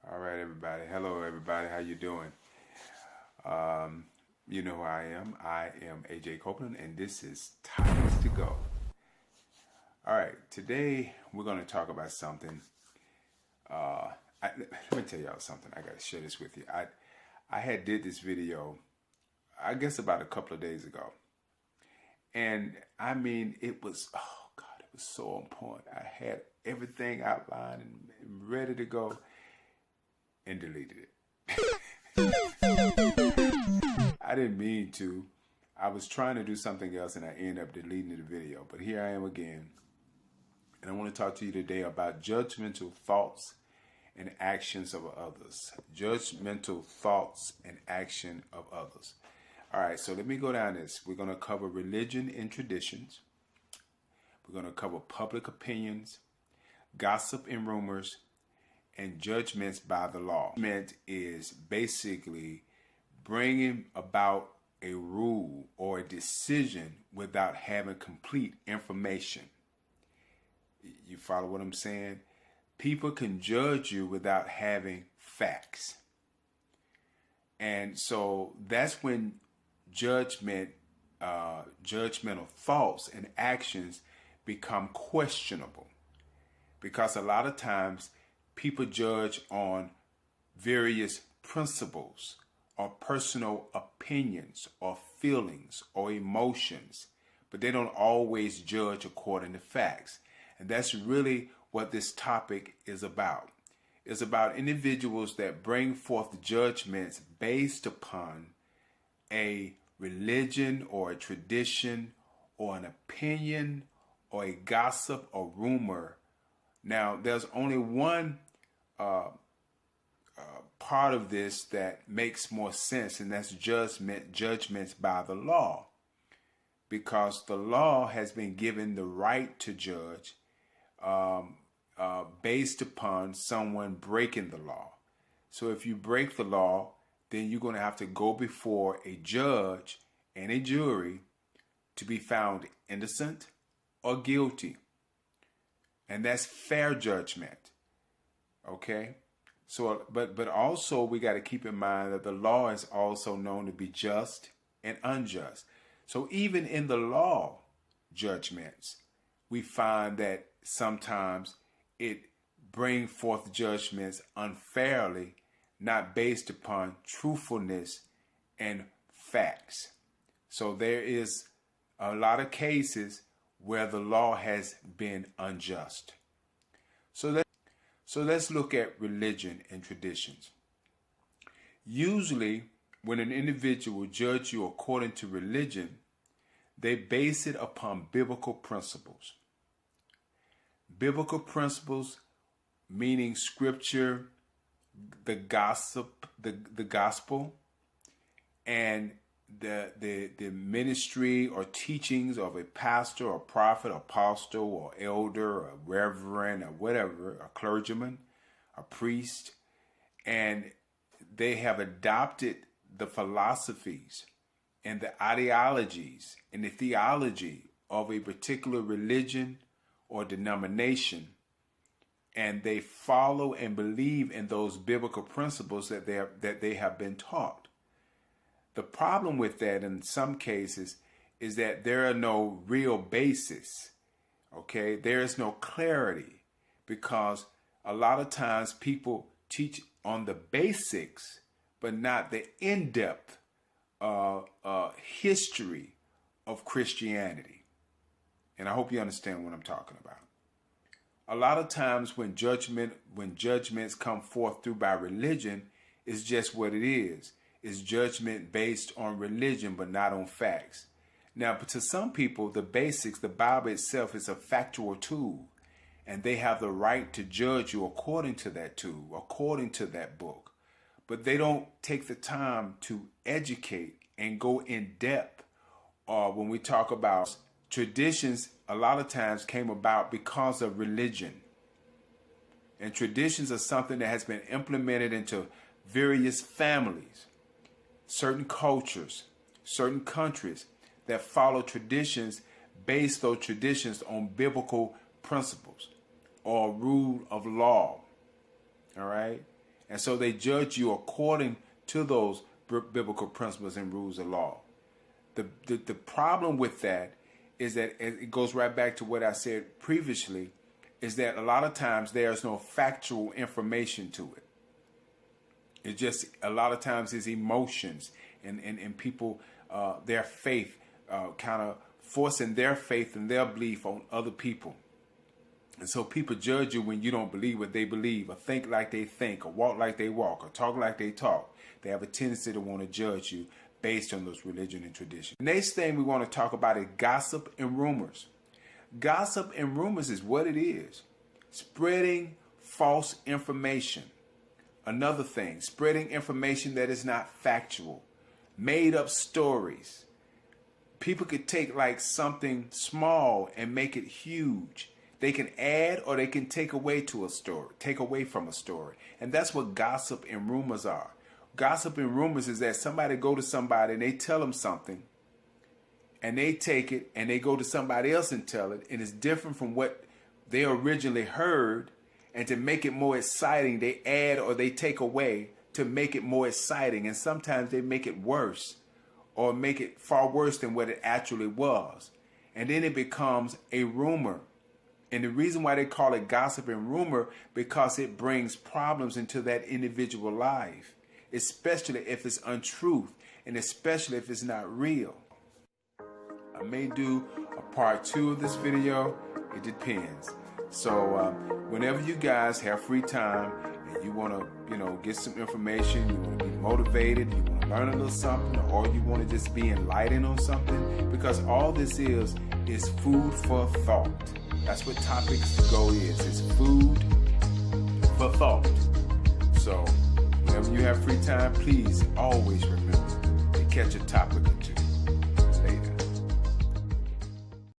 All right, everybody. Hello, everybody. How you doing? You know who I am. I am AJ Copeland, and this is Topics to Go. All right, today we're going to talk about something. Let me tell y'all something. I got to share this with you. I had did this video, I guess about a couple of days ago, and I mean it was it was so on point. I had everything outlined and ready to go, and deleted it. I didn't mean to. I was trying to do something else and I ended up deleting the video. But here I am again. And I want to talk to you today about judgmental thoughts and actions of others. Judgmental thoughts and action of others. All right, so let me go down this. We're going to cover religion and traditions. We're going to cover public opinions, gossip and rumors, and judgments by the law. Judgment is basically bringing about a rule or a decision without having complete information. You follow what I'm saying? People can judge you without having facts. And so that's when judgmental thoughts and actions become questionable. Because a lot of times people judge on various principles or personal opinions or feelings or emotions, but they don't always judge according to facts. And that's really what this topic is about. It's about individuals that bring forth judgments based upon a religion or a tradition or an opinion or a gossip or rumor. Now, there's only one part of this that makes more sense, and that's judgments by the law, because the law has been given the right to judge based upon someone breaking the law. So if you break the law, then you're going to have to go before a judge and a jury to be found innocent or guilty. And that's fair judgment. Okay? So, but also we got to keep in mind that the law is also known to be just and unjust. So even in the law judgments, we find that sometimes it brings forth judgments unfairly, not based upon truthfulness and facts. So there is a lot of cases where the law has been unjust. So let's look at religion and traditions. Usually, when an individual judges you according to religion, they base it upon biblical principles. Biblical principles meaning scripture, the gospel, and the ministry or teachings of a pastor or prophet, apostle or elder or reverend or whatever, a clergyman, a priest, and they have adopted the philosophies and the ideologies and the theology of a particular religion or denomination, and they follow and believe in those biblical principles that they have been taught. The problem with that in some cases is that there are no real basis, okay? There is no clarity, because a lot of times people teach on the basics, but not the in-depth history of Christianity. And I hope you understand what I'm talking about. A lot of times when judgments come forth through by religion, it's just what it is. Is judgment based on religion but not on facts. Now, but to some people, the basics, the Bible itself is a factual tool, and they have the right to judge you according to that tool, according to that book. But they don't take the time to educate and go in depth. When we talk about traditions, a lot of times came about because of religion. And traditions are something that has been implemented into various families, certain cultures, certain countries that follow traditions, base those traditions on biblical principles or rule of law. All right? And so they judge you according to those biblical principles and rules of law. The problem with that is that it goes right back to what I said previously, is that a lot of times there's no factual information to it. It's just a lot of times it's emotions and people, their faith, kind of forcing their faith and their belief on other people. And so people judge you when you don't believe what they believe, or think like they think, or walk like they walk, or talk like they talk. They have a tendency to want to judge you based on those religion and tradition. The next thing we want to talk about is gossip and rumors. Gossip and rumors is what it is. Spreading false information. Another thing, spreading information that is not factual. Made up stories. People could take like something small and make it huge. They can add or they can take away to a story, take away from a story. And that's what gossip and rumors are. Gossip and rumors is that somebody go to somebody and they tell them something, and they take it and they go to somebody else and tell it, and it's different from what they originally heard. And to make it more exciting, they add or they take away to make it more exciting. And sometimes they make it worse, or make it far worse than what it actually was. And then it becomes a rumor. And the reason why they call it gossip and rumor, because it brings problems into that individual life, especially if it's untruth, and especially if it's not real. I may do a part 2 of this video. It depends. So whenever you guys have free time and you want to, get some information, you want to be motivated, you want to learn a little something, or you want to just be enlightened on something, because all this is food for thought. That's what Topics to Go is. It's food for thought. So whenever you have free time, please always remember to catch a topic